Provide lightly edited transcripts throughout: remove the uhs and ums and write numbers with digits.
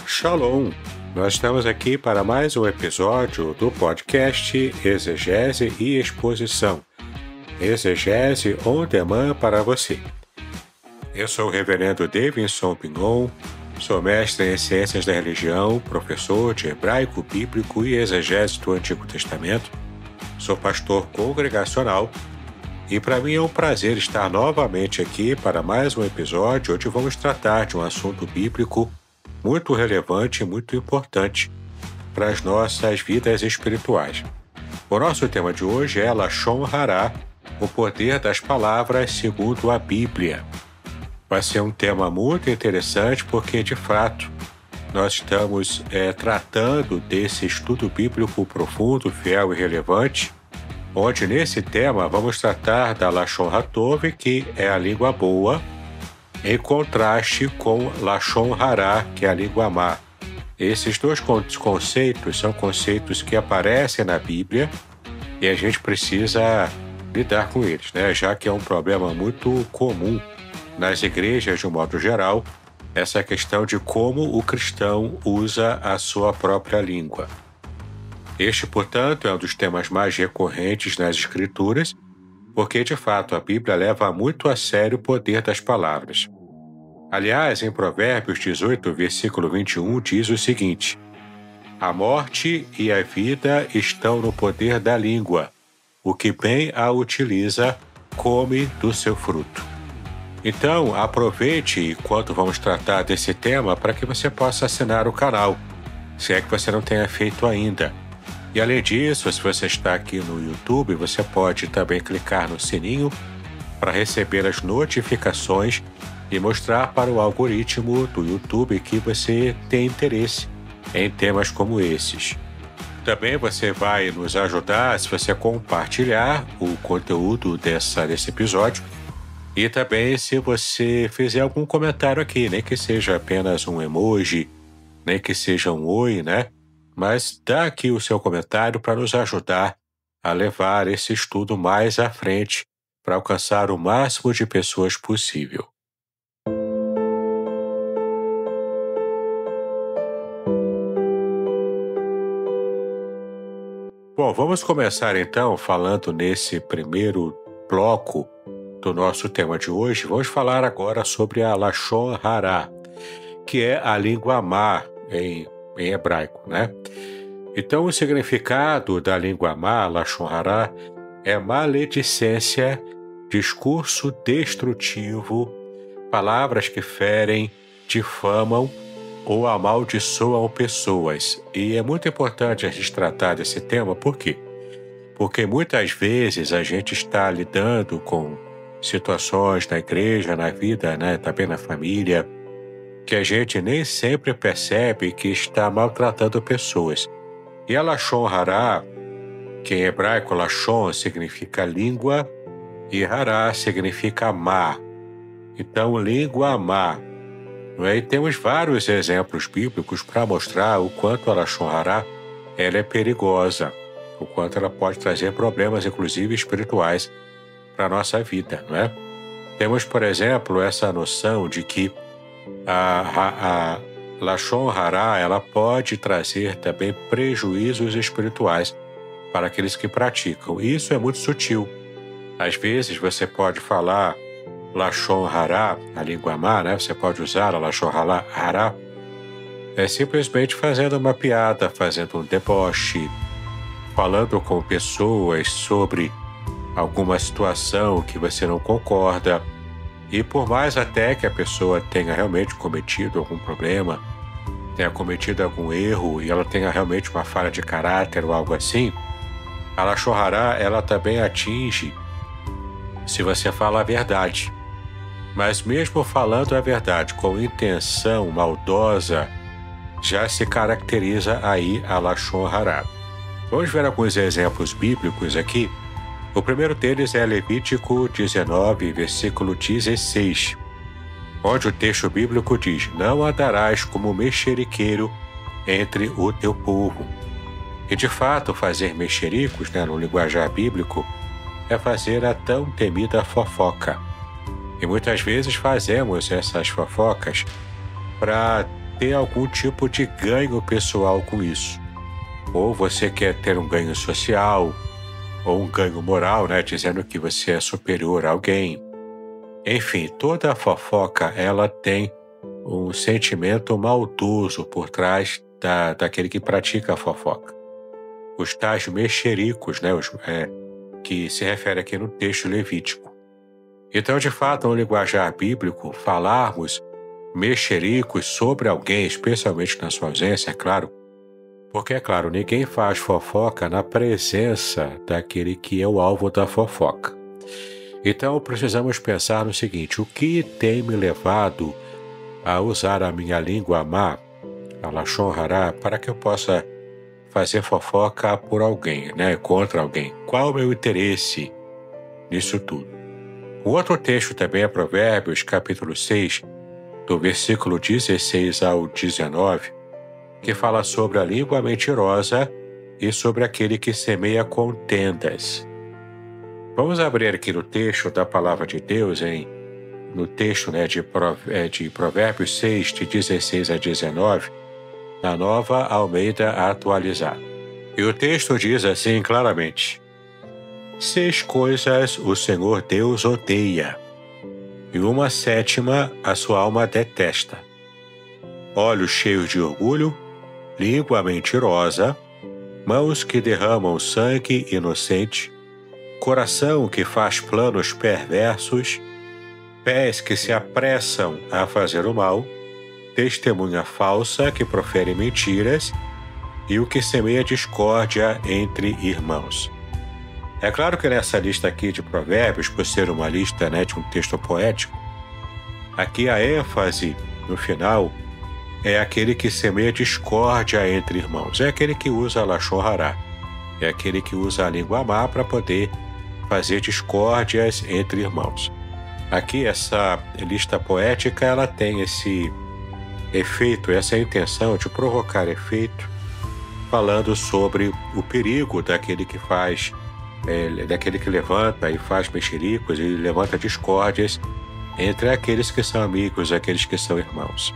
Shalom! Nós estamos aqui para mais um episódio do podcast Exegese e Exposição. Exegese on demand para você. Eu sou o reverendo Davidson Pingon, sou mestre em Ciências da Religião, professor de Hebraico, Bíblico e Exegese do Antigo Testamento. Sou pastor congregacional e para mim é um prazer estar novamente aqui para mais um episódio onde vamos tratar de um assunto bíblico muito relevante e muito importante para as nossas vidas espirituais. O nosso tema de hoje é Lashon Hará, o poder das palavras segundo a Bíblia. Vai ser um tema muito interessante porque, de fato, nós estamos tratando desse estudo bíblico profundo, fiel e relevante, onde nesse tema vamos tratar da Lashon Hatov, que é a língua boa, em contraste com Lashon Hará, que é a língua má. Esses dois conceitos são conceitos que aparecem na Bíblia e a gente precisa lidar com eles, né? Já que é um problema muito comum nas igrejas, de um modo geral, essa questão de como o cristão usa a sua própria língua. Este, portanto, é um dos temas mais recorrentes nas Escrituras, porque, de fato, a Bíblia leva muito a sério o poder das palavras. Aliás, em Provérbios 18, versículo 21, diz o seguinte: a morte e a vida estão no poder da língua. O que bem a utiliza, come do seu fruto. Então, aproveite enquanto vamos tratar desse tema para que você possa assinar o canal, se é que você não tenha feito ainda. E além disso, se você está aqui no YouTube, você pode também clicar no sininho para receber as notificações e mostrar para o algoritmo do YouTube que você tem interesse em temas como esses. Também você vai nos ajudar se você compartilhar o conteúdo desse episódio e também se você fizer algum comentário aqui, nem que seja apenas um emoji, nem que seja um oi, né? Mas dá aqui o seu comentário para nos ajudar a levar esse estudo mais à frente para alcançar o máximo de pessoas possível. Bom, vamos começar então falando nesse primeiro bloco do nosso tema de hoje. Vamos falar agora sobre a Lashon Hará, que é a língua má em hebraico, né? Então, o significado da língua má, Lashon Hará, é maledicência, discurso destrutivo, palavras que ferem, difamam ou amaldiçoam pessoas. E é muito importante a gente tratar desse tema, por quê? Porque muitas vezes a gente está lidando com situações na igreja, na vida, né, também na família, que a gente nem sempre percebe que está maltratando pessoas. E a Lashon Hará, que em hebraico Lashon significa língua e Hará significa má. Então, língua má. E temos vários exemplos bíblicos para mostrar o quanto a Lashon Hará ela é perigosa, o quanto ela pode trazer problemas, inclusive espirituais, para a nossa vida, não é? Temos, por exemplo, essa noção de que a Lashon Hará ela pode trazer também prejuízos espirituais para aqueles que praticam. E isso é muito sutil. Às vezes você pode falar Lashon Hará, a língua má, né? Você pode usar a Lashon Hará, simplesmente fazendo uma piada, fazendo um deboche, falando com pessoas sobre alguma situação que você não concorda. E por mais até que a pessoa tenha realmente cometido algum problema, tenha cometido algum erro e ela tenha realmente uma falha de caráter ou algo assim, a Lashon Hará, ela também atinge se você fala a verdade. Mas mesmo falando a verdade com intenção maldosa, já se caracteriza aí a Lashon Hará. Vamos ver alguns exemplos bíblicos aqui. O primeiro deles é Levítico 19, versículo 16, onde o texto bíblico diz: não andarás como mexeriqueiro entre o teu povo. E de fato, fazer mexericos, né, no linguajar bíblico, é fazer a tão temida fofoca. E muitas vezes fazemos essas fofocas para ter algum tipo de ganho pessoal com isso. Ou você quer ter um ganho social, ou um ganho moral, né, dizendo que você é superior a alguém. Enfim, toda a fofoca, ela tem um sentimento maldoso por trás daquele que pratica a fofoca. Os tais mexericos, né, que se refere aqui no texto levítico. Então, de fato, no linguajar bíblico, falarmos mexericos sobre alguém, especialmente na sua ausência, é claro, porque, é claro, ninguém faz fofoca na presença daquele que é o alvo da fofoca. Então, precisamos pensar no seguinte: o que tem me levado a usar a minha língua má, a lashon hará, para que eu possa fazer fofoca por alguém, né, contra alguém? Qual o meu interesse nisso tudo? O outro texto também é Provérbios, capítulo 6, do versículo 16 ao 19, que fala sobre a língua mentirosa e sobre aquele que semeia contendas. Vamos abrir aqui no texto da Palavra de Deus, no texto, né, de Provérbios 6, de 16 a 19, na Nova Almeida Atualizada. E o texto diz assim claramente: 6 coisas o Senhor Deus odeia, e uma 7ª a sua alma detesta: olhos cheios de orgulho, língua mentirosa, mãos que derramam sangue inocente, coração que faz planos perversos, pés que se apressam a fazer o mal, testemunha falsa que profere mentiras e o que semeia discórdia entre irmãos. É claro que nessa lista aqui de provérbios, por ser uma lista, né, de um texto poético, aqui a ênfase no final é aquele que semeia discórdia entre irmãos, é aquele que usa a lashon hará, é aquele que usa a língua má para poder fazer discórdias entre irmãos. Aqui essa lista poética, ela tem esse efeito, essa intenção de provocar efeito, falando sobre o perigo daquele que faz, daquele que levanta e faz mexericos e levanta discórdias entre aqueles que são amigos, aqueles que são irmãos.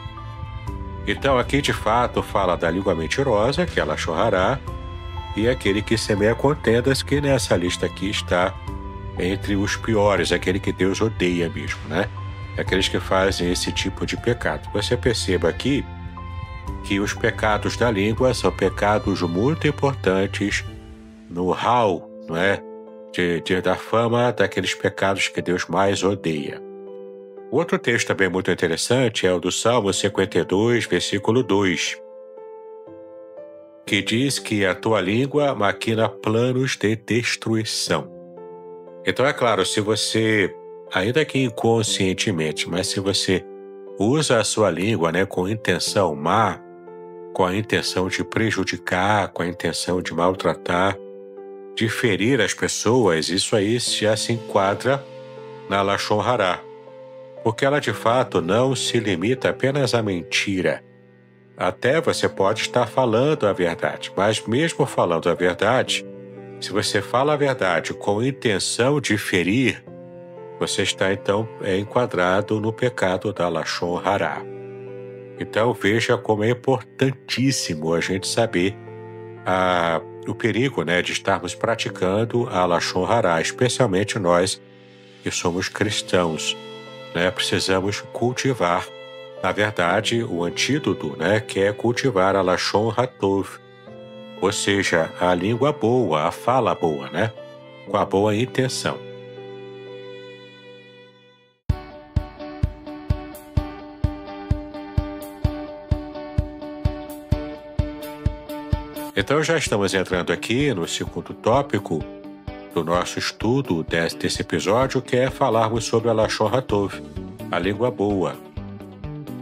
Então aqui de fato fala da língua mentirosa, que é a lashon hará, e aquele que semeia contendas, que nessa lista aqui está entre os piores, aquele que Deus odeia mesmo, né? Aqueles que fazem esse tipo de pecado. Você perceba aqui que os pecados da língua são pecados muito importantes no hall, não é? Da fama daqueles pecados que Deus mais odeia. Outro texto também muito interessante é o do Salmo 52, versículo 2, que diz que a tua língua maquina planos de destruição. Então, é claro, se você, ainda que inconscientemente, mas se você usa a sua língua, né, com intenção má, com a intenção de prejudicar, com a intenção de maltratar, de ferir as pessoas, isso aí já se enquadra na lashon hará, porque ela de fato não se limita apenas à mentira. Até você pode estar falando a verdade, mas mesmo falando a verdade, se você fala a verdade com intenção de ferir, você está então enquadrado no pecado da lashon hará. Então veja como é importantíssimo a gente saber o perigo, né, de estarmos praticando a lashon hará, especialmente nós que somos cristãos, né? Precisamos cultivar, na verdade, o antídoto, né, que é cultivar a lashon hatov, ou seja, a língua boa, a fala boa, né, com a boa intenção. Então já estamos entrando aqui no segundo tópico do nosso estudo desse episódio, que é falarmos sobre a lashon hatov, a língua boa.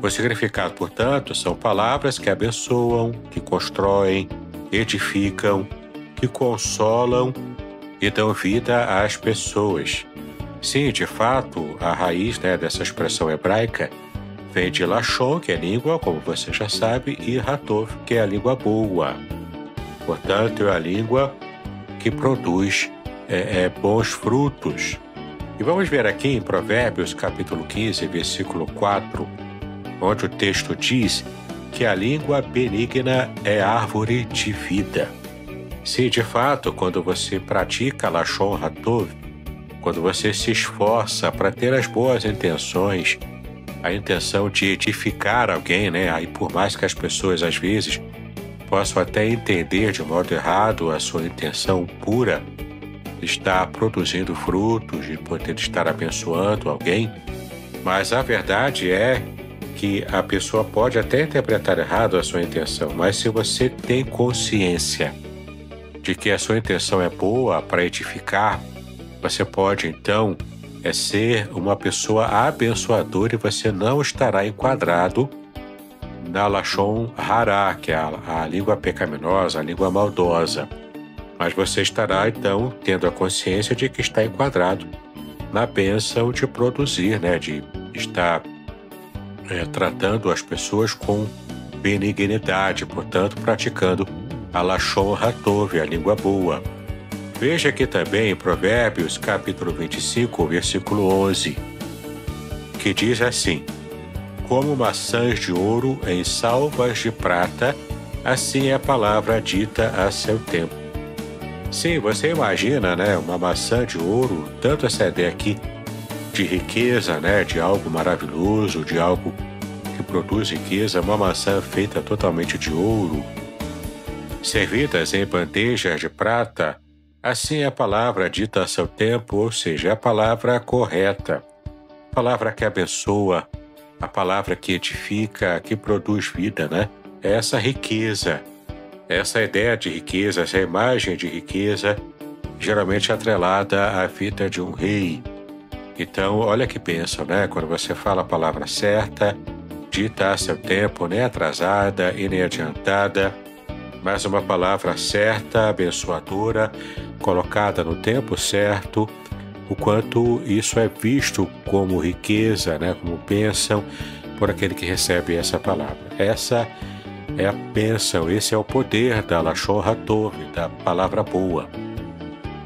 O significado, portanto, são palavras que abençoam, que constroem, edificam, que consolam e dão vida às pessoas. Sim, de fato, a raiz, né, dessa expressão hebraica vem de lashon, que é língua, como você já sabe, e hatov, que é a língua boa. portanto, é a língua que produz bons frutos. E vamos ver aqui em Provérbios, capítulo 15, versículo 4, onde o texto diz que a língua benigna é árvore de vida. Se de fato, quando você pratica Lashon Hatov, quando você se esforça para ter as boas intenções, a intenção de edificar alguém, né? Aí por mais que as pessoas às vezes possam até entender de modo errado a sua intenção pura, está produzindo frutos, de poder estar abençoando alguém, mas a verdade é que a pessoa pode até interpretar errado a sua intenção, mas se você tem consciência de que a sua intenção é boa para edificar, você pode então ser uma pessoa abençoadora e você não estará enquadrado na Lashon Hará, que é a língua pecaminosa, a língua maldosa. Mas você estará, então, tendo a consciência de que está enquadrado na bênção de produzir, né? De estar tratando as pessoas com benignidade, portanto, praticando a Lashon Hatov, a língua boa. Veja aqui também em Provérbios, capítulo 25, versículo 11, que diz assim: como maçãs de ouro em salvas de prata, assim é a palavra dita a seu tempo. Sim, você imagina, né, uma maçã de ouro, tanto essa ideia aqui de riqueza, né, de algo maravilhoso, de algo que produz riqueza, uma maçã feita totalmente de ouro, servidas em bandejas de prata, assim é a palavra dita a seu tempo, ou seja, a palavra correta, a palavra que abençoa, a palavra que edifica, que produz vida, né? Essa riqueza, essa ideia de riqueza, essa imagem de riqueza, geralmente atrelada à vida de um rei. Então, olha que bênção, né? Quando você fala a palavra certa, dita a seu tempo, nem atrasada e nem adiantada, mas uma palavra certa, abençoadora, colocada no tempo certo, o quanto isso é visto como riqueza, né? Como bênção por aquele que recebe essa palavra. Essa é a bênção, esse é o poder da Lashon Hatov, da palavra boa.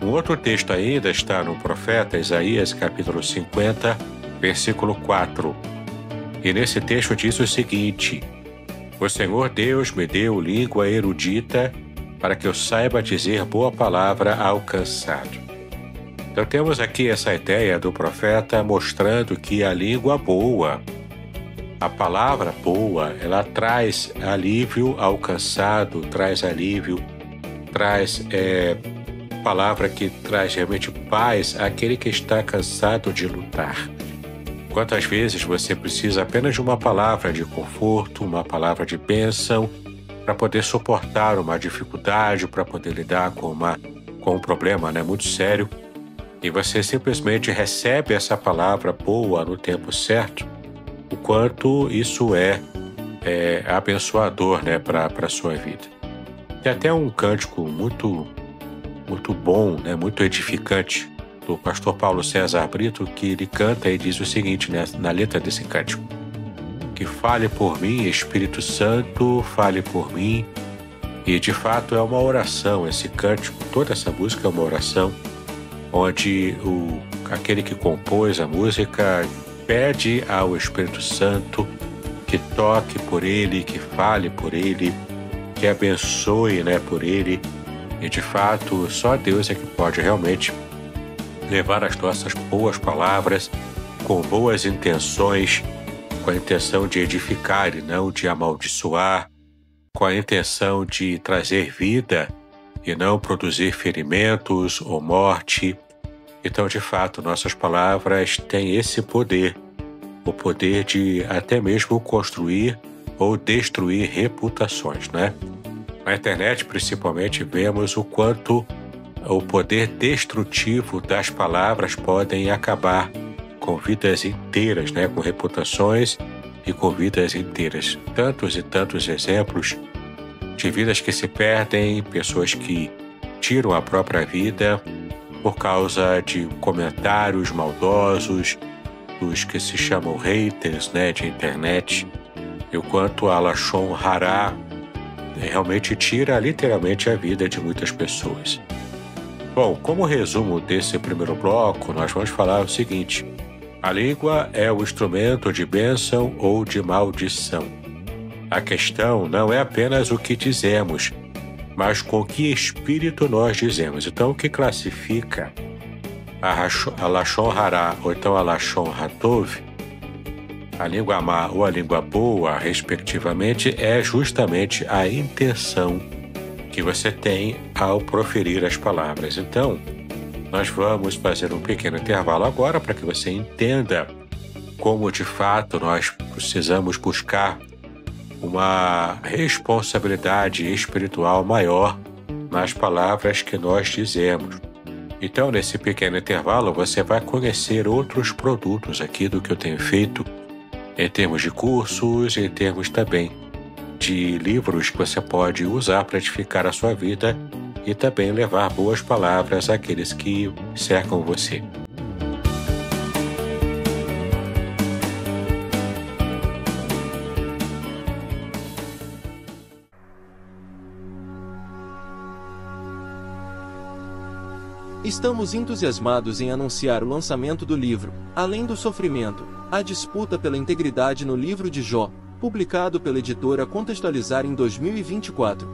Um outro texto ainda está no profeta Isaías, capítulo 50, versículo 4. E nesse texto diz o seguinte: o Senhor Deus me deu língua erudita para que eu saiba dizer boa palavra ao cansado. Então temos aqui essa ideia do profeta mostrando que a língua boa, a palavra boa, ela traz alívio ao cansado, traz alívio, traz palavra que traz realmente paz àquele que está cansado de lutar. Quantas vezes você precisa apenas de uma palavra de conforto, uma palavra de bênção, para poder suportar uma dificuldade, para poder lidar com um problema, né, muito sério, e você simplesmente recebe essa palavra boa no tempo certo, o quanto isso é abençoador, né, para a sua vida. Tem até um cântico muito bom, né, muito edificante, do pastor Paulo César Brito, que ele canta e diz o seguinte, né, na letra desse cântico: que fale por mim, Espírito Santo, fale por mim. E de fato é uma oração esse cântico, toda essa música é uma oração, onde aquele que compôs a música pede ao Espírito Santo que toque por ele, que fale por ele, que abençoe, né, por ele. E de fato só Deus é que pode realmente levar as nossas boas palavras com boas intenções, com a intenção de edificar e não de amaldiçoar, com a intenção de trazer vida e não produzir ferimentos ou morte. Então, de fato, nossas palavras têm esse poder, o poder de até mesmo construir ou destruir reputações, né? Na internet, principalmente, vemos o quanto o poder destrutivo das palavras podem acabar com vidas inteiras, né? Com reputações e com vidas inteiras. Tantos e tantos exemplos de vidas que se perdem, pessoas que tiram a própria vida por causa de comentários maldosos, dos que se chamam haters, né, de internet, e o quanto a Lashon Hará realmente tira literalmente a vida de muitas pessoas. Bom, como resumo desse primeiro bloco, nós vamos falar o seguinte: a língua é o instrumento de bênção ou de maldição. A questão não é apenas o que dizemos, mas com que espírito nós dizemos. Então, o que classifica a Lashon Hará, ou então a Lashon Hatov, a língua má ou a língua boa, respectivamente, é justamente a intenção que você tem ao proferir as palavras. Então, nós vamos fazer um pequeno intervalo agora para que você entenda como, de fato, nós precisamos buscar uma responsabilidade espiritual maior nas palavras que nós dizemos. Então, nesse pequeno intervalo, você vai conhecer outros produtos aqui do que eu tenho feito em termos de cursos, em termos também de livros que você pode usar para edificar a sua vida e também levar boas palavras àqueles que cercam você. Estamos entusiasmados em anunciar o lançamento do livro, Além do Sofrimento, a disputa pela integridade no livro de Jó, publicado pela editora Contextualizar em 2024.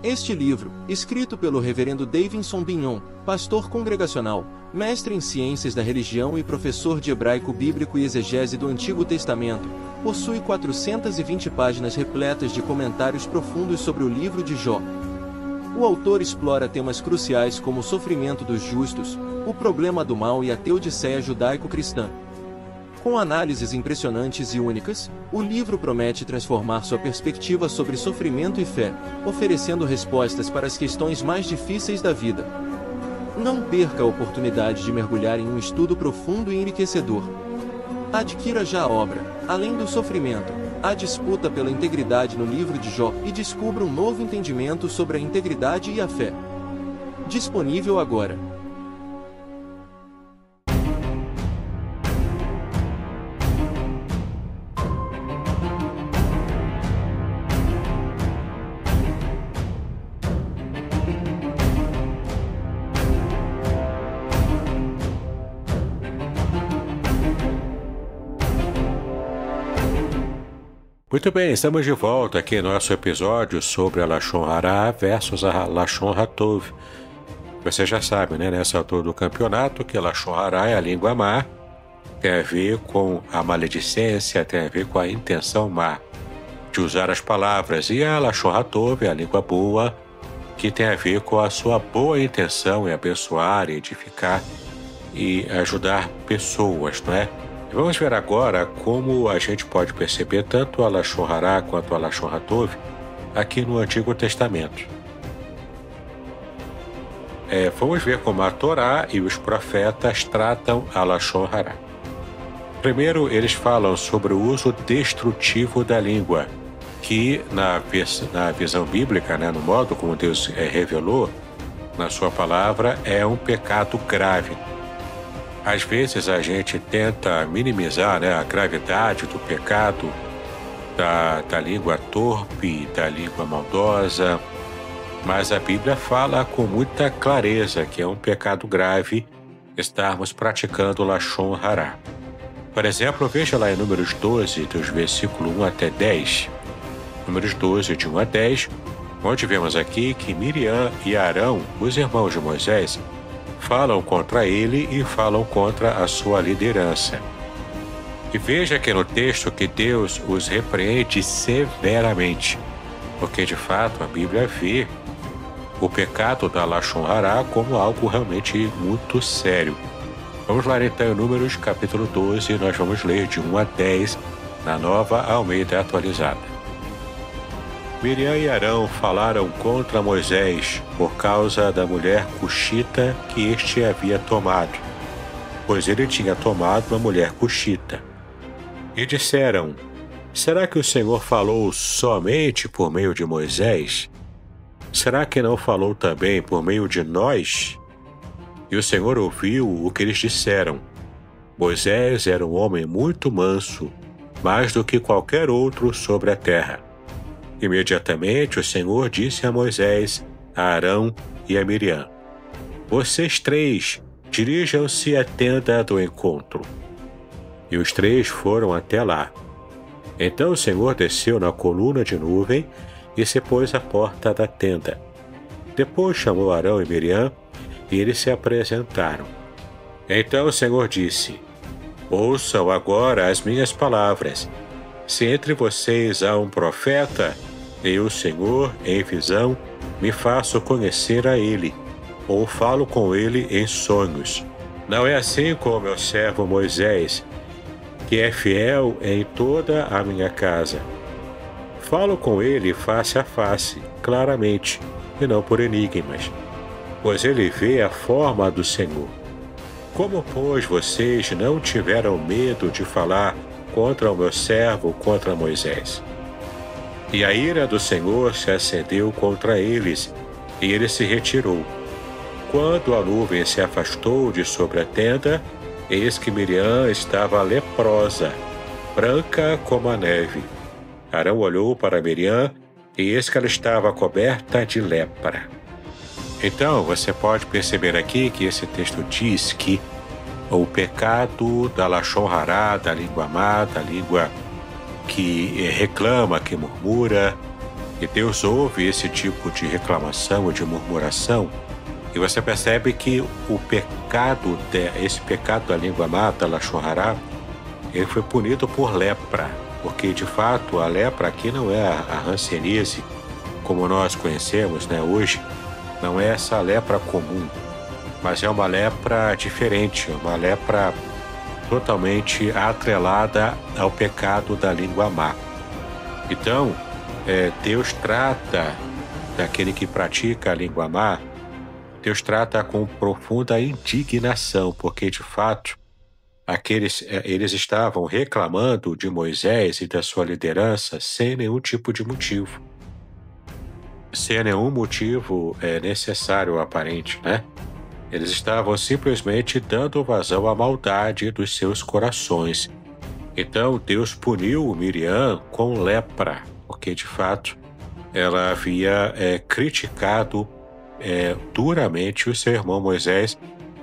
Este livro, escrito pelo reverendo Davidson Bignon, pastor congregacional, mestre em ciências da religião e professor de hebraico bíblico e exegese do Antigo Testamento, possui 420 páginas repletas de comentários profundos sobre o livro de Jó. O autor explora temas cruciais como o sofrimento dos justos, o problema do mal e a teodiceia judaico-cristã. Com análises impressionantes e únicas, o livro promete transformar sua perspectiva sobre sofrimento e fé, oferecendo respostas para as questões mais difíceis da vida. Não perca a oportunidade de mergulhar em um estudo profundo e enriquecedor. Adquira já a obra, Além do Sofrimento, a disputa pela integridade no livro de Jó e descubra um novo entendimento sobre a integridade e a fé. Disponível agora. Muito bem, estamos de volta aqui em nosso episódio sobre a Lashon Hará versus a Lashon Hatov. Você já sabe, né, nessa altura do campeonato, que a Lashon Hará é a língua má, tem a ver com a maledicência, tem a ver com a intenção má de usar as palavras. E a Lashon Hatov é a língua boa, que tem a ver com a sua boa intenção em abençoar, edificar e ajudar pessoas, não é? Vamos ver agora como a gente pode perceber tanto a Lashon Hará quanto a Lashon Hatov aqui no Antigo Testamento. Vamos ver como a Torá e os profetas tratam a Lashon Hará. Primeiro, eles falam sobre o uso destrutivo da língua, que na visão bíblica, né, no modo como Deus revelou na sua palavra, é um pecado grave. Às vezes a gente tenta minimizar, né, a gravidade do pecado da língua torpe, da língua maldosa, mas a Bíblia fala com muita clareza que é um pecado grave estarmos praticando Lashon Hará. Por exemplo, veja lá em Números 12, dos versículos 1 até 10. Números 12, de 1 a 10, onde vemos aqui que Miriam e Arão, os irmãos de Moisés, falam contra ele e falam contra a sua liderança. E veja que no texto que Deus os repreende severamente, porque de fato a Bíblia vê o pecado da Lashon Hará como algo realmente muito sério. Vamos lá então em Números capítulo 12, nós vamos ler de 1 a 10 na Nova Almeida Atualizada. Miriam e Arão falaram contra Moisés por causa da mulher cuxita que este havia tomado, pois ele tinha tomado uma mulher cuxita. E disseram: será que o Senhor falou somente por meio de Moisés? Será que não falou também por meio de nós? E o Senhor ouviu o que eles disseram. Moisés era um homem muito manso, mais do que qualquer outro sobre a terra. Imediatamente o Senhor disse a Moisés, a Arão e a Miriam: vocês 3 dirijam-se à tenda do encontro. E os 3 foram até lá. Então o Senhor desceu na coluna de nuvem e se pôs à porta da tenda. Depois chamou Arão e Miriam e eles se apresentaram. Então o Senhor disse: ouçam agora as minhas palavras. Se entre vocês há um profeta, eu, Senhor, em visão, me faço conhecer a ele, ou falo com ele em sonhos. Não é assim com o meu servo Moisés, que é fiel em toda a minha casa. Falo com ele face a face, claramente, e não por enigmas, pois ele vê a forma do Senhor. Como, pois, vocês não tiveram medo de falar contra o meu servo, contra Moisés? E a ira do Senhor se acendeu contra eles, e ele se retirou. Quando a nuvem se afastou de sobre a tenda, eis que Miriam estava leprosa, branca como a neve. Arão olhou para Miriam, e eis que ela estava coberta de lepra. Então, você pode perceber aqui que esse texto diz que o pecado da Lashon Hará, da língua má, da língua que reclama, que murmura, e Deus ouve esse tipo de reclamação ou de murmuração, e você percebe que esse pecado da língua má, da Lashon Hará, ele foi punido por lepra, porque de fato a lepra aqui não é a hanseníase como nós conhecemos, né, hoje. Não é essa lepra comum, mas é uma lepra diferente, uma lepra totalmente atrelada ao pecado da língua má. Então, Deus trata daquele que pratica a língua má, Deus trata com profunda indignação, porque de fato eles estavam reclamando de Moisés e da sua liderança sem nenhum tipo de motivo. Sem nenhum motivo necessário ou aparente, né? Eles estavam simplesmente dando vazão à maldade dos seus corações. Então Deus puniu Miriam com lepra, porque de fato ela havia criticado duramente o seu irmão Moisés,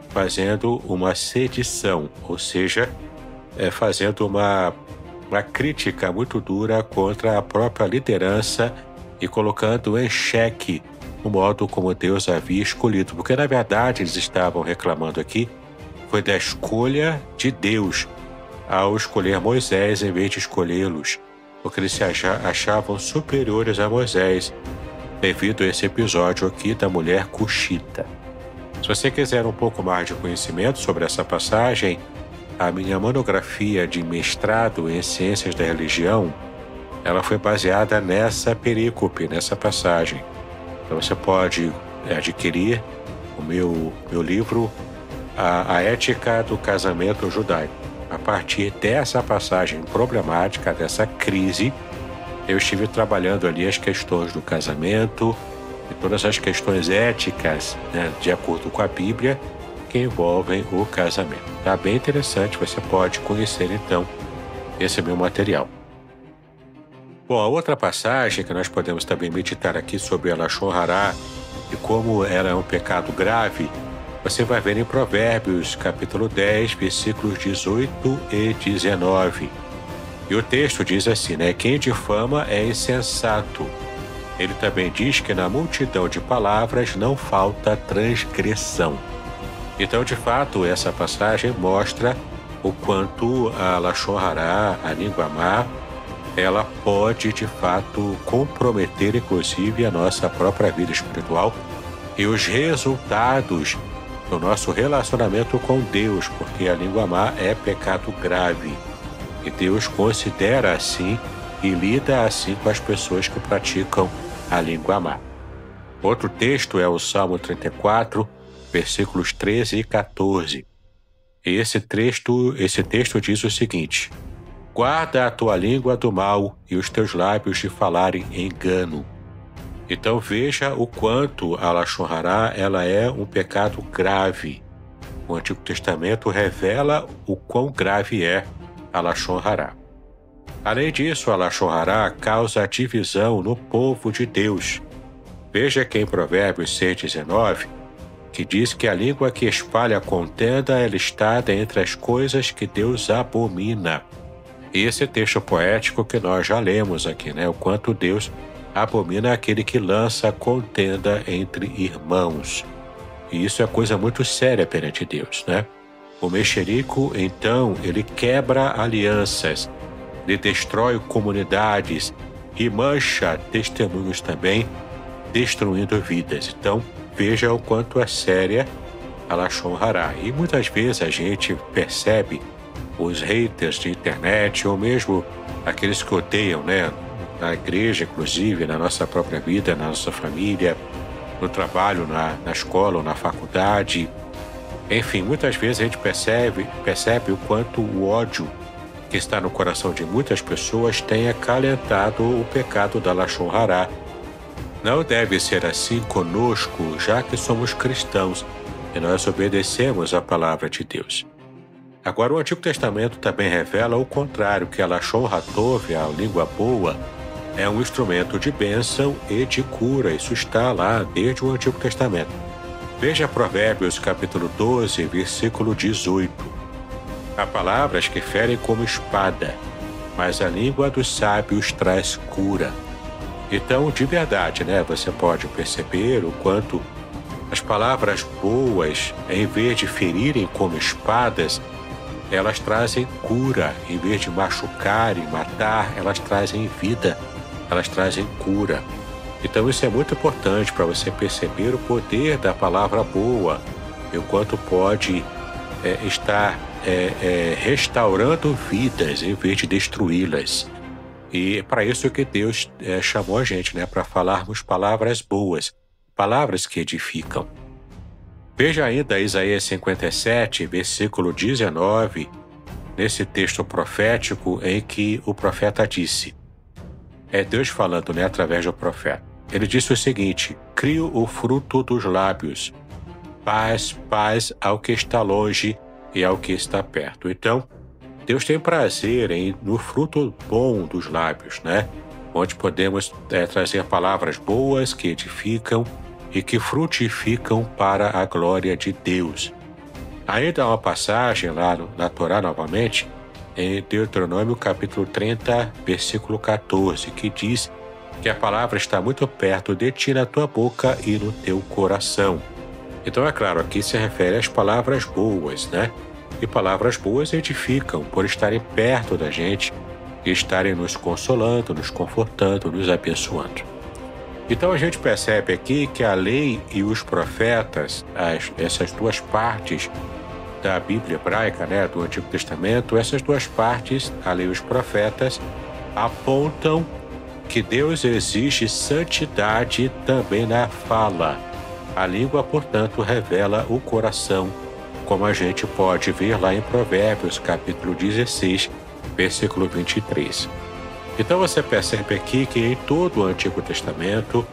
fazendo uma sedição, ou seja, fazendo uma crítica muito dura contra a própria liderança e colocando em xeque o modo como Deus havia escolhido. Porque, na verdade, eles estavam reclamando aqui foi da escolha de Deus ao escolher Moisés em vez de escolhê-los, porque eles se achavam superiores a Moisés, devido a esse episódio aqui da mulher cuxita. Se você quiser um pouco mais de conhecimento sobre essa passagem, a minha monografia de mestrado em Ciências da Religião, ela foi baseada nessa perícope, nessa passagem. Então você pode adquirir o meu livro, A Ética do Casamento Judaico. A partir dessa passagem problemática, dessa crise, eu estive trabalhando ali as questões do casamento e todas as questões éticas, né, de acordo com a Bíblia, que envolvem o casamento. Tá bem interessante, você pode conhecer então esse meu material. Bom, a outra passagem que nós podemos também meditar aqui sobre a Lashon Hará e como ela é um pecado grave, você vai ver em Provérbios, capítulo 10, versículos 18 e 19. E o texto diz assim, né? Quem difama é insensato. Ele também diz que na multidão de palavras não falta transgressão. Então, de fato, essa passagem mostra o quanto a Lashon Hará, a língua má, ela pode, de fato, comprometer, inclusive, a nossa própria vida espiritual e os resultados do nosso relacionamento com Deus, porque a língua má é pecado grave. E Deus considera assim e lida assim com as pessoas que praticam a língua má. Outro texto é o Salmo 34, versículos 13 e 14. E esse texto diz o seguinte: guarda a tua língua do mal e os teus lábios de falarem engano. Então veja o quanto a Lashon Hará ela é um pecado grave. O Antigo Testamento revela o quão grave é a Lashon Hará. Além disso, a Lashon Hará causa divisão no povo de Deus. Veja que em Provérbios 6,19, que diz que a língua que espalha contenda é listada entre as coisas que Deus abomina. E esse texto poético que nós já lemos aqui, né? O quanto Deus abomina aquele que lança contenda entre irmãos. E isso é coisa muito séria perante Deus, né? O mexerico, então, ele quebra alianças, ele destrói comunidades e mancha testemunhos também, destruindo vidas. Então, veja o quanto é séria a Lashon Hará. E muitas vezes a gente percebe os haters de internet, ou mesmo aqueles que odeiam, né? Na igreja, inclusive, na nossa própria vida, na nossa família, no trabalho, na escola ou na faculdade. Enfim, muitas vezes a gente percebe o quanto o ódio que está no coração de muitas pessoas tem acalentado o pecado da Lashon Hará. Não deve ser assim conosco, já que somos cristãos e nós obedecemos a palavra de Deus. Agora, o Antigo Testamento também revela o contrário, que a Lashon Hatov, a língua boa, é um instrumento de bênção e de cura. Isso está lá desde o Antigo Testamento. Veja Provérbios capítulo 12, versículo 18. Há palavras que ferem como espada, mas a língua dos sábios traz cura. Então, de verdade, né, você pode perceber o quanto as palavras boas, em vez de ferirem como espadas, elas trazem cura. Em vez de machucar e matar, elas trazem vida, elas trazem cura. Então isso é muito importante para você perceber o poder da palavra boa e o quanto pode estar restaurando vidas em vez de destruí-las. E para isso que Deus chamou a gente, né, para falarmos palavras boas, palavras que edificam. Veja ainda Isaías 57, versículo 19, nesse texto profético em que o profeta disse, é Deus falando, né, através do profeta. Ele disse o seguinte, crio o fruto dos lábios, paz, paz ao que está longe e ao que está perto. Então, Deus tem prazer no fruto bom dos lábios, né? Onde podemos trazer palavras boas que edificam e que frutificam para a glória de Deus. Ainda há uma passagem lá na Torá, novamente, em Deuteronômio capítulo 30, versículo 14, que diz que a palavra está muito perto de ti na tua boca e no teu coração. Então, é claro, aqui se refere às palavras boas, né? E palavras boas edificam por estarem perto da gente e estarem nos consolando, nos confortando, nos abençoando. Então a gente percebe aqui que a lei e os profetas, essas duas partes da Bíblia hebraica, né, do Antigo Testamento, essas duas partes, a lei e os profetas, apontam que Deus exige santidade também na fala. A língua, portanto, revela o coração, como a gente pode ver lá em Provérbios, capítulo 16, versículo 23. Então você percebe aqui que em todo o Antigo Testamento,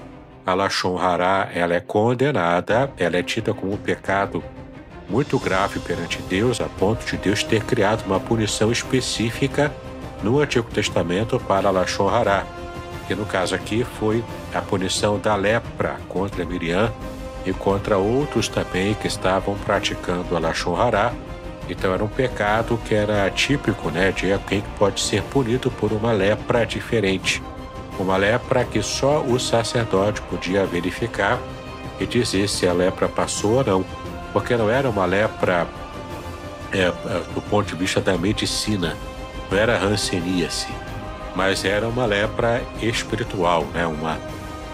a Lashon Hará, ela é condenada, ela é tida como um pecado muito grave perante Deus, a ponto de Deus ter criado uma punição específica no Antigo Testamento para a Lashon Hará, que no caso aqui foi a punição da lepra contra Miriam e contra outros também que estavam praticando a Lashon Hará. Então era um pecado que era típico, né, de alguém que pode ser punido por uma lepra diferente. Uma lepra que só o sacerdote podia verificar e dizer se a lepra passou ou não. Porque não era uma lepra do ponto de vista da medicina, não era hanseníase, mas era uma lepra espiritual, né?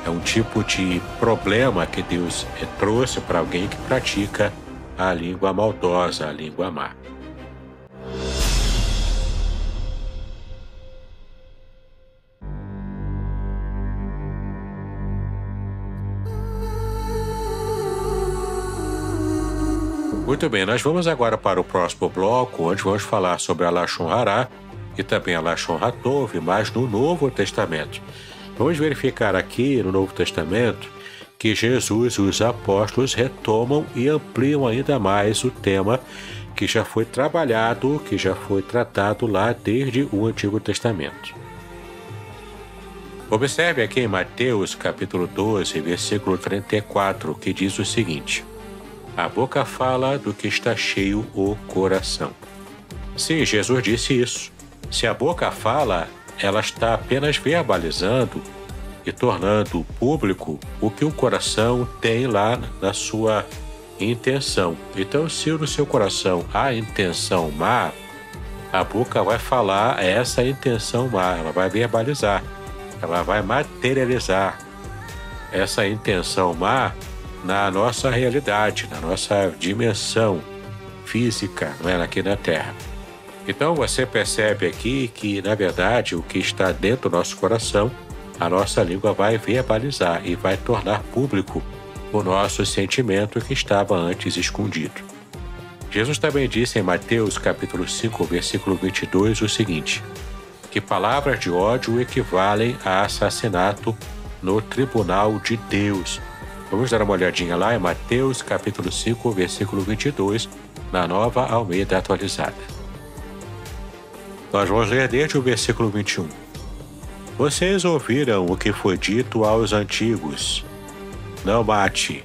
É um tipo de problema que Deus trouxe para alguém que pratica a língua maldosa, a língua má. Muito bem, nós vamos agora para o próximo bloco, onde vamos falar sobre a Lashon Hará e também a Lashon Hatov, mas no Novo Testamento. Vamos verificar aqui no Novo Testamento que Jesus e os apóstolos retomam e ampliam ainda mais o tema que já foi trabalhado, que já foi tratado lá desde o Antigo Testamento. Observe aqui em Mateus capítulo 12, versículo 34, que diz o seguinte: a boca fala do que está cheio o coração. Sim, Jesus disse isso. Se a boca fala, ela está apenas verbalizando e tornando público o que o coração tem lá na sua intenção. Então, se no seu coração há intenção má, a boca vai falar essa intenção má, ela vai verbalizar, ela vai materializar essa intenção má na nossa realidade, na nossa dimensão física, não é, aqui na Terra. Então você percebe aqui que, na verdade, o que está dentro do nosso coração, a nossa língua vai verbalizar e vai tornar público o nosso sentimento que estava antes escondido. Jesus também disse em Mateus capítulo 5, versículo 22 o seguinte: que palavras de ódio equivalem a assassinato no tribunal de Deus. Vamos dar uma olhadinha lá em Mateus capítulo 5, versículo 22, na Nova Almeida Atualizada. Nós vamos ler desde o versículo 21. Vocês ouviram o que foi dito aos antigos: não mate,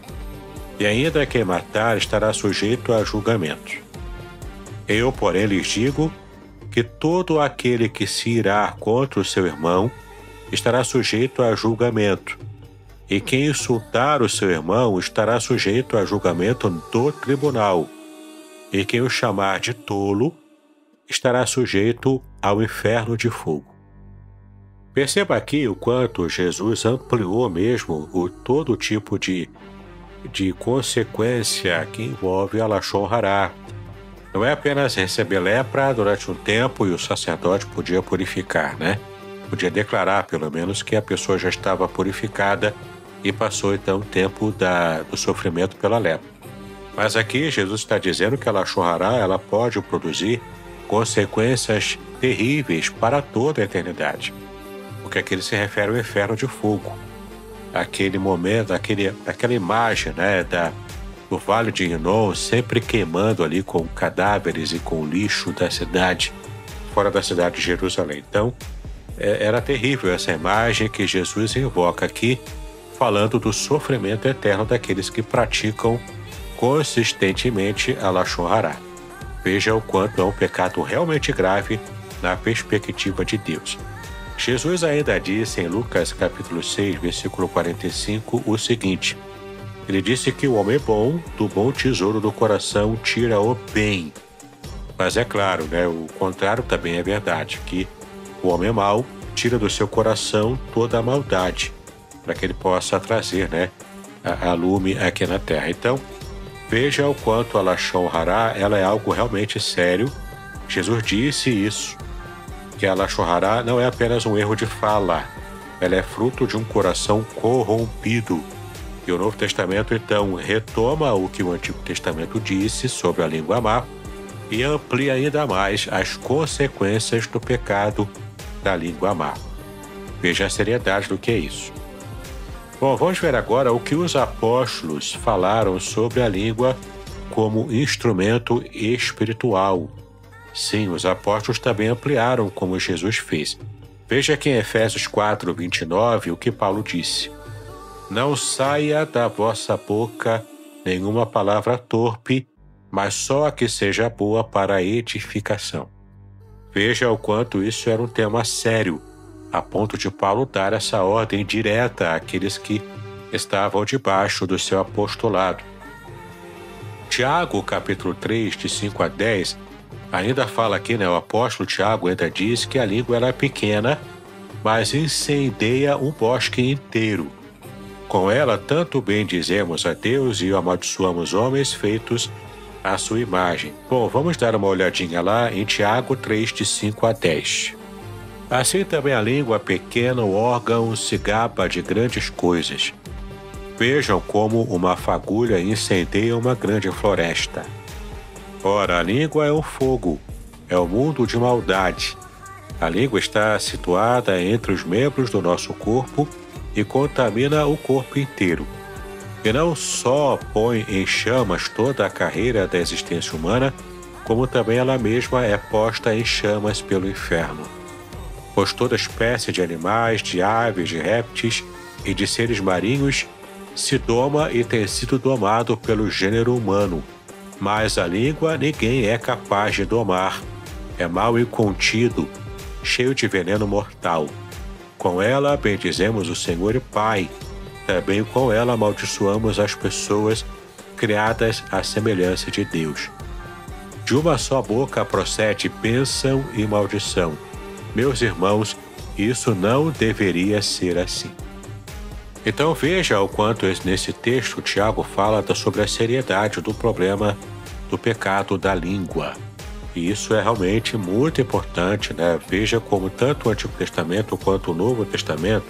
e ainda quem matar estará sujeito a julgamento. Eu, porém, lhes digo que todo aquele que se irá contra o seu irmão estará sujeito a julgamento, e quem insultar o seu irmão estará sujeito a julgamento do tribunal, e quem o chamar de tolo estará sujeito ao inferno de fogo. Perceba aqui o quanto Jesus ampliou mesmo todo tipo de consequência que envolve a Lashon Hará. Não é apenas receber lepra durante um tempo e o sacerdote podia purificar, né? Podia declarar, pelo menos, que a pessoa já estava purificada e passou então o tempo do sofrimento pela lepra. Mas aqui Jesus está dizendo que a Lashon Hará, ela pode produzir consequências terríveis para toda a eternidade. Porque aqui ele se refere ao inferno de fogo. Aquele momento, aquela imagem, né, do Vale de Inom sempre queimando ali com cadáveres e com lixo da cidade, fora da cidade de Jerusalém. Então, era terrível essa imagem que Jesus invoca aqui, falando do sofrimento eterno daqueles que praticam consistentemente a Lashon Hará. Veja o quanto é um pecado realmente grave na perspectiva de Deus. Jesus ainda disse em Lucas capítulo 6, versículo 45, o seguinte: ele disse que o homem bom, do bom tesouro do coração, tira o bem. Mas é claro, né, o contrário também é verdade, que o homem mau tira do seu coração toda a maldade, para que ele possa trazer, né, a lume aqui na terra. Então, veja o quanto a Lashon Hará, ela é algo realmente sério. Jesus disse isso, que a Lashon Hará não é apenas um erro de fala, ela é fruto de um coração corrompido. E o Novo Testamento, então, retoma o que o Antigo Testamento disse sobre a língua má e amplia ainda mais as consequências do pecado da língua má. Veja a seriedade do que é isso. Bom, vamos ver agora o que os apóstolos falaram sobre a língua como instrumento espiritual. Sim, os apóstolos também ampliaram como Jesus fez. Veja aqui em Efésios 4, 29, o que Paulo disse: não saia da vossa boca nenhuma palavra torpe, mas só a que seja boa para a edificação. Veja o quanto isso era um tema sério, a ponto de Paulo dar essa ordem direta àqueles que estavam debaixo do seu apostolado. Tiago, capítulo 3, de 5 a 10, ainda fala aqui, né, o apóstolo Tiago ainda diz que a língua era pequena, mas incendeia um bosque inteiro. Com ela, tanto bendizemos a Deus e amaldiçoamos homens feitos à sua imagem. Bom, vamos dar uma olhadinha lá em Tiago 3, de 5 a 10. Assim também a língua pequena, o órgão, se gaba de grandes coisas. Vejam como uma fagulha incendeia uma grande floresta. Ora, a língua é um fogo, é o mundo de maldade. A língua está situada entre os membros do nosso corpo e contamina o corpo inteiro. E não só põe em chamas toda a carreira da existência humana, como também ela mesma é posta em chamas pelo inferno. Pois toda espécie de animais, de aves, de répteis e de seres marinhos se doma e tem sido domado pelo gênero humano, mas a língua ninguém é capaz de domar. É mal incontido, cheio de veneno mortal. Com ela bendizemos o Senhor e Pai, também com ela amaldiçoamos as pessoas criadas à semelhança de Deus. De uma só boca procede bênção e maldição. Meus irmãos, isso não deveria ser assim. Então veja o quanto nesse texto Tiago fala sobre a seriedade do problema do pecado da língua. E isso é realmente muito importante, né? Veja como tanto o Antigo Testamento quanto o Novo Testamento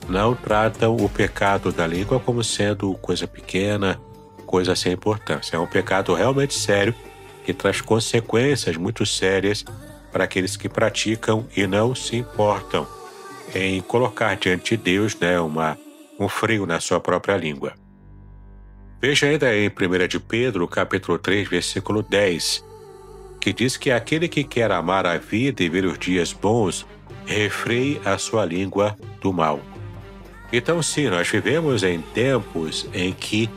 não tratam o pecado da língua como sendo coisa pequena, coisa sem importância. É um pecado realmente sério que traz consequências muito sérias para aqueles que praticam e não se importam em colocar diante de Deus, né, um freio na sua própria língua. Veja ainda em 1 de Pedro, capítulo 3, versículo 10, que diz que aquele que quer amar a vida e ver os dias bons, refreie a sua língua do mal. Então, sim, nós vivemos em tempos em que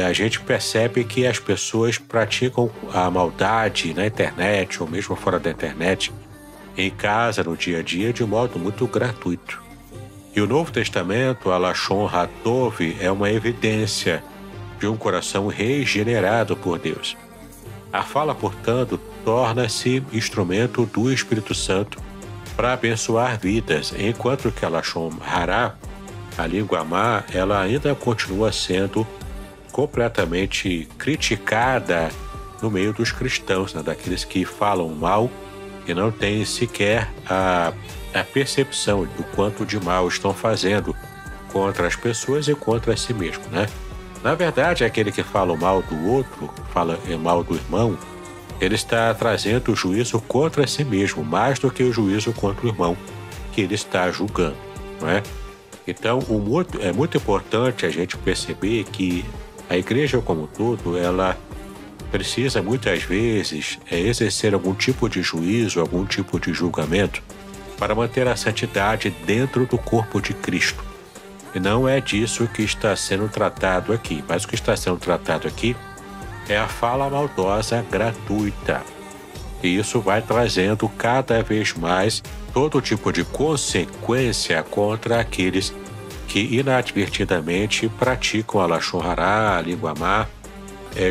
a gente percebe que as pessoas praticam a maldade na internet ou mesmo fora da internet, em casa, no dia a dia, de modo muito gratuito. E o Novo Testamento, a Lashon HaTov, é uma evidência de um coração regenerado por Deus. A fala, portanto, torna-se instrumento do Espírito Santo para abençoar vidas, enquanto que a Lashon Hara, a língua má, ela ainda continua sendo completamente criticada no meio dos cristãos, né, daqueles que falam mal e não têm sequer a percepção do quanto de mal estão fazendo contra as pessoas e contra si mesmo, né? Na verdade, aquele que fala mal do outro, fala mal do irmão, ele está trazendo o juízo contra si mesmo, mais do que o juízo contra o irmão que ele está julgando, não é? Então, é muito importante a gente perceber que a igreja como um todo, ela precisa muitas vezes exercer algum tipo de juízo, algum tipo de julgamento para manter a santidade dentro do corpo de Cristo. E não é disso que está sendo tratado aqui, mas o que está sendo tratado aqui é a fala maldosa gratuita. E isso vai trazendo cada vez mais todo tipo de consequência contra aqueles que inadvertidamente praticam a Lashon Hara, a língua má,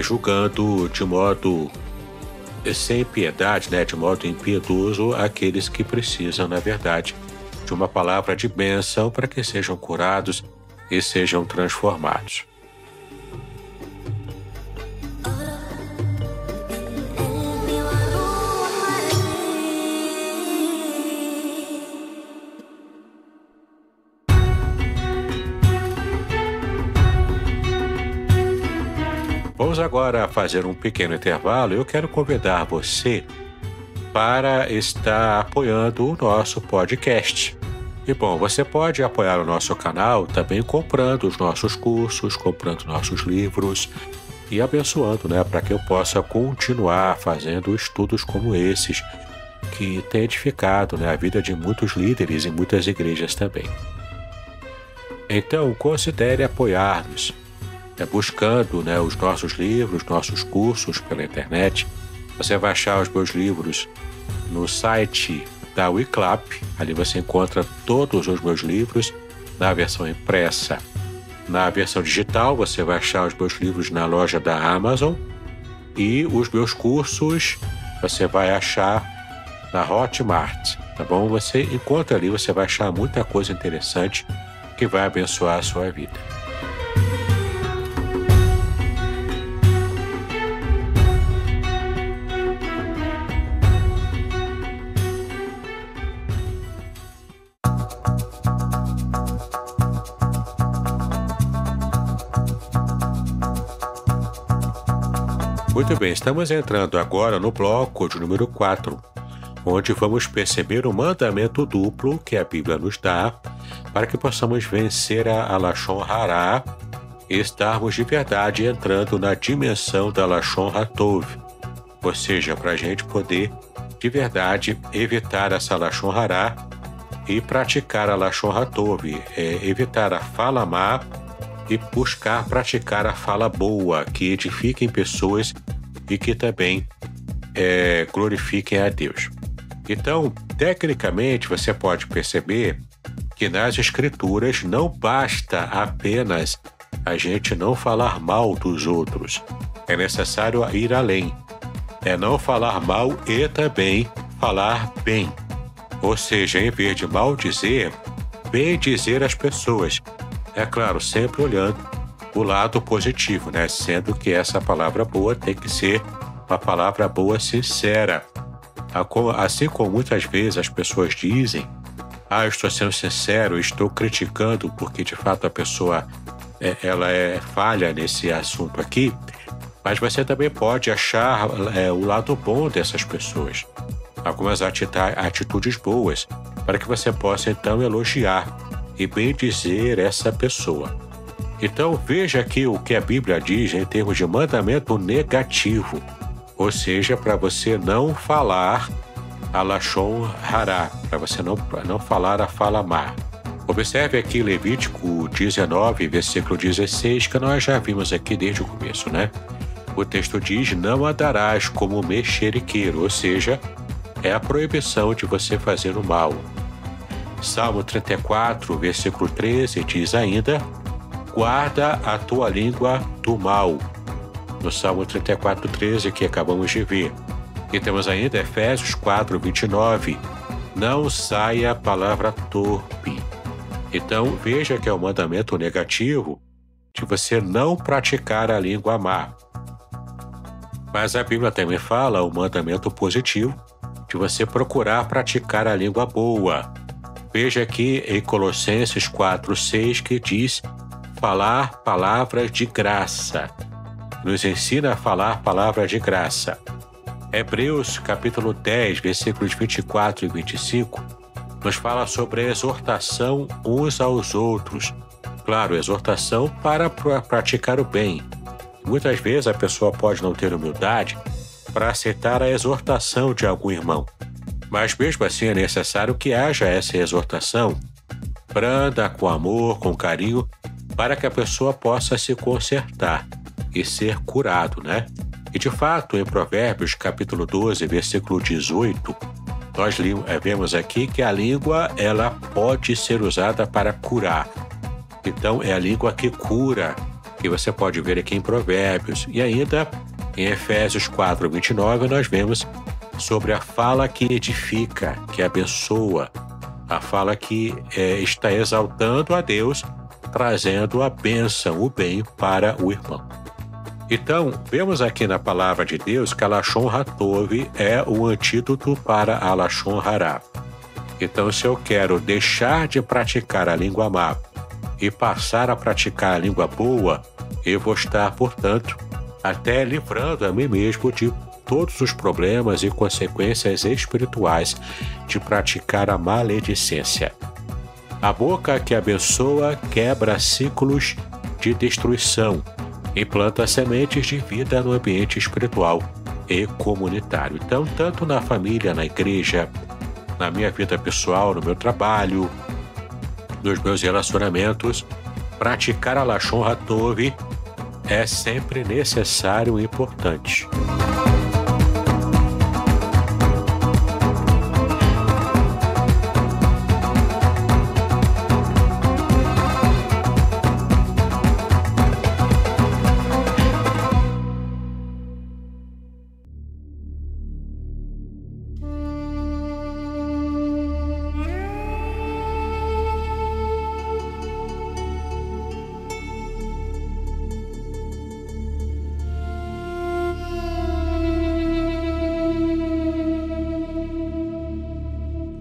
julgando de modo sem piedade, né, de modo impiedoso, aqueles que precisam, na verdade, de uma palavra de bênção para que sejam curados e sejam transformados. Vamos agora fazer um pequeno intervalo. Eu quero convidar você para estar apoiando o nosso podcast. E bom, você pode apoiar o nosso canal também comprando os nossos cursos, comprando nossos livros e abençoando, né, para que eu possa continuar fazendo estudos como esses que têm edificado, né, a vida de muitos líderes e muitas igrejas também. Então, considere apoiar-nos. Buscando, né, os nossos livros, nossos cursos pela internet. Você vai achar os meus livros no site da Wiclap. Ali você encontra todos os meus livros na versão impressa. Na versão digital, você vai achar os meus livros na loja da Amazon. E os meus cursos você vai achar na Hotmart, tá bom? Você encontra ali, você vai achar muita coisa interessante que vai abençoar a sua vida. Muito bem, estamos entrando agora no bloco de número 4, onde vamos perceber o mandamento duplo que a Bíblia nos dá para que possamos vencer a Lashon Hara e estarmos de verdade entrando na dimensão da Lashon HaTov, ou seja, para a gente poder, de verdade, evitar essa Lashon Hará e praticar a Lashon Hatov, evitar a fala má e buscar praticar a fala boa, que edifiquem pessoas e que também glorifiquem a Deus. Então, tecnicamente, você pode perceber que nas Escrituras não basta apenas a gente não falar mal dos outros. É necessário ir além. É não falar mal e também falar bem. Ou seja, em vez de maldizer, bendizer as pessoas. É claro, sempre olhando o lado positivo, né? Sendo que essa palavra boa tem que ser uma palavra boa sincera. Assim como muitas vezes as pessoas dizem, eu estou sendo sincero, estou criticando porque de fato a pessoa ela falha nesse assunto aqui, mas você também pode achar o lado bom dessas pessoas, algumas atitudes boas, para que você possa então elogiar e bendizer essa pessoa. Então veja aqui o que a Bíblia diz em termos de mandamento negativo, ou seja, para você não falar a Lashon Hará, para você não falar a fala má. Observe aqui Levítico 19, versículo 16, que nós já vimos aqui desde o começo, né? O texto diz, não andarás como mexeriqueiro, ou seja, é a proibição de você fazer o mal. Salmo 34, versículo 13, diz ainda, guarda a tua língua do mal. No Salmo 34, 13, que acabamos de ver. E temos ainda Efésios 4, 29, não saia a palavra torpe. Então, veja que é um mandamento negativo de você não praticar a língua má. Mas a Bíblia também fala o mandamento positivo de você procurar praticar a língua boa. Veja aqui em Colossenses 4, 6, que diz falar palavras de graça. Nos ensina a falar palavras de graça. Hebreus capítulo 10, versículos 24 e 25, nos fala sobre a exortação uns aos outros. Claro, exortação para praticar o bem. Muitas vezes a pessoa pode não ter humildade para aceitar a exortação de algum irmão. Mas mesmo assim é necessário que haja essa exortação branda, com amor, com carinho, para que a pessoa possa se consertar e ser curado, né? E de fato, em Provérbios capítulo 12, versículo 18, nós vemos aqui que a língua ela pode ser usada para curar. Então, é a língua que cura, que você pode ver aqui em Provérbios. E ainda, em Efésios 4, 29, nós vemos sobre a fala que edifica, que abençoa, a fala que está exaltando a Deus, trazendo a bênção, o bem para o irmão. Então, vemos aqui na palavra de Deus que a Lashon Hatov é o antídoto para a Lashon Hará. Então, se eu quero deixar de praticar a língua má e passar a praticar a língua boa, eu vou estar, portanto, até livrando a mim mesmo de todos os problemas e consequências espirituais de praticar a maledicência. A boca que abençoa quebra ciclos de destruição e planta sementes de vida no ambiente espiritual e comunitário. Então, tanto na família, na igreja, na minha vida pessoal, no meu trabalho, nos meus relacionamentos, praticar a Lashon Hatov é sempre necessário e importante.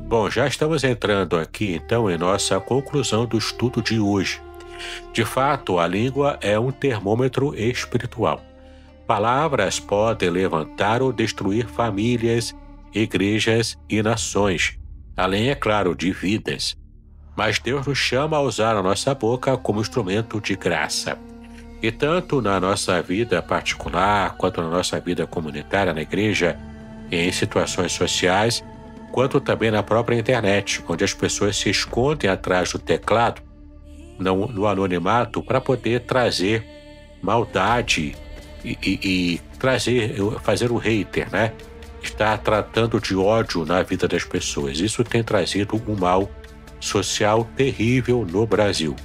Bom, já estamos entrando aqui então em nossa conclusão do estudo de hoje. De fato, a língua é um termômetro espiritual. Palavras podem levantar ou destruir famílias, igrejas e nações, além, é claro, de vidas. Mas Deus nos chama a usar a nossa boca como instrumento de graça. E tanto na nossa vida particular, quanto na nossa vida comunitária, na igreja, e em situações sociais, quanto também na própria internet, onde as pessoas se escondem atrás do teclado, no anonimato, para poder trazer maldade e fazer o hater, né? Estar tratando de ódio na vida das pessoas. Isso tem trazido um mal social terrível no Brasil.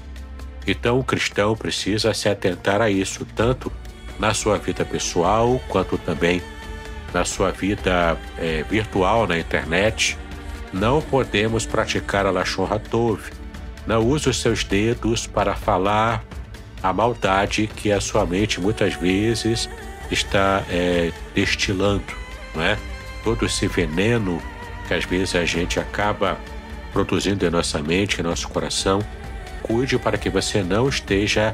Então o cristão precisa se atentar a isso, tanto na sua vida pessoal, quanto também na sua vida virtual na internet. Não podemos praticar a Lashon HaTov. Não use os seus dedos para falar a maldade que a sua mente muitas vezes está destilando, não é? Todo esse veneno que às vezes a gente acaba produzindo em nossa mente, em nosso coração. Cuide para que você não esteja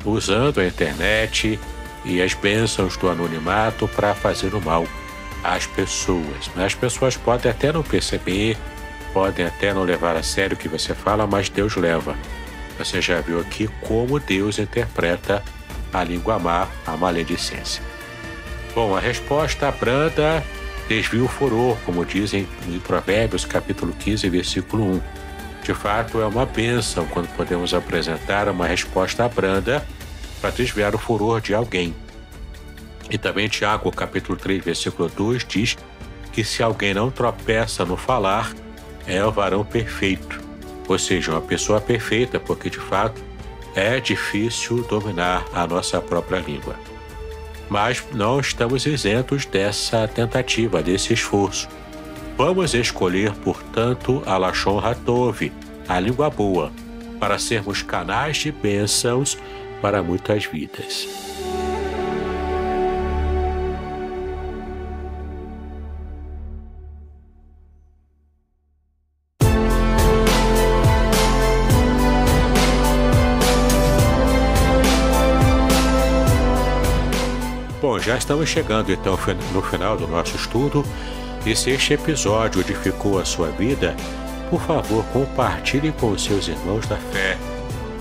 usando a internet e as bênçãos do anonimato para fazer o mal às pessoas. As pessoas podem até não perceber, podem até não levar a sério o que você fala, mas Deus leva. Você já viu aqui como Deus interpreta a língua má, a maledicência. Bom, a resposta branda desvia o furor, como dizem em Provérbios, capítulo 15, versículo 1. De fato, é uma bênção quando podemos apresentar uma resposta branda para desviar o furor de alguém. E também Tiago, capítulo 3, versículo 2, diz que se alguém não tropeça no falar, é o varão perfeito. Ou seja, uma pessoa perfeita, porque de fato é difícil dominar a nossa própria língua. Mas não estamos isentos dessa tentativa, desse esforço. Vamos escolher, portanto, a Lashon HaTov, a língua boa, para sermos canais de bênçãos para muitas vidas. Bom, já estamos chegando então no final do nosso estudo, e se este episódio edificou a sua vida, por favor, compartilhe com os seus irmãos da fé,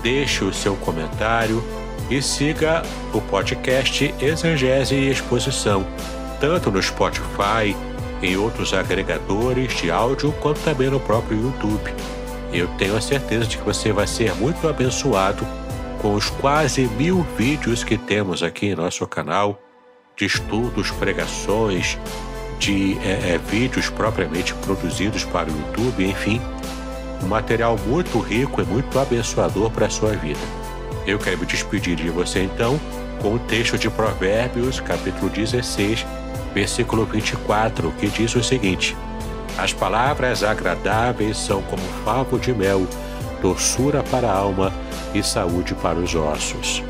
deixe o seu comentário e siga o podcast Exegese e Exposição, tanto no Spotify, em outros agregadores de áudio, quanto também no próprio YouTube. Eu tenho a certeza de que você vai ser muito abençoado com os quase 1000 vídeos que temos aqui em nosso canal, de estudos, pregações, de vídeos propriamente produzidos para o YouTube, enfim, um material muito rico e muito abençoador para a sua vida. Eu quero me despedir de você então com o texto de Provérbios, capítulo 16, versículo 24, que diz o seguinte: as palavras agradáveis são como favo de mel, doçura para a alma e saúde para os ossos.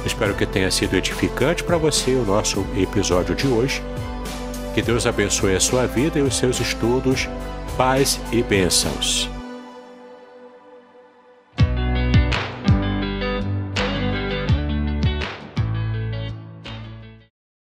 Espero que tenha sido edificante para você o nosso episódio de hoje. Que Deus abençoe a sua vida e os seus estudos. Paz e bênçãos.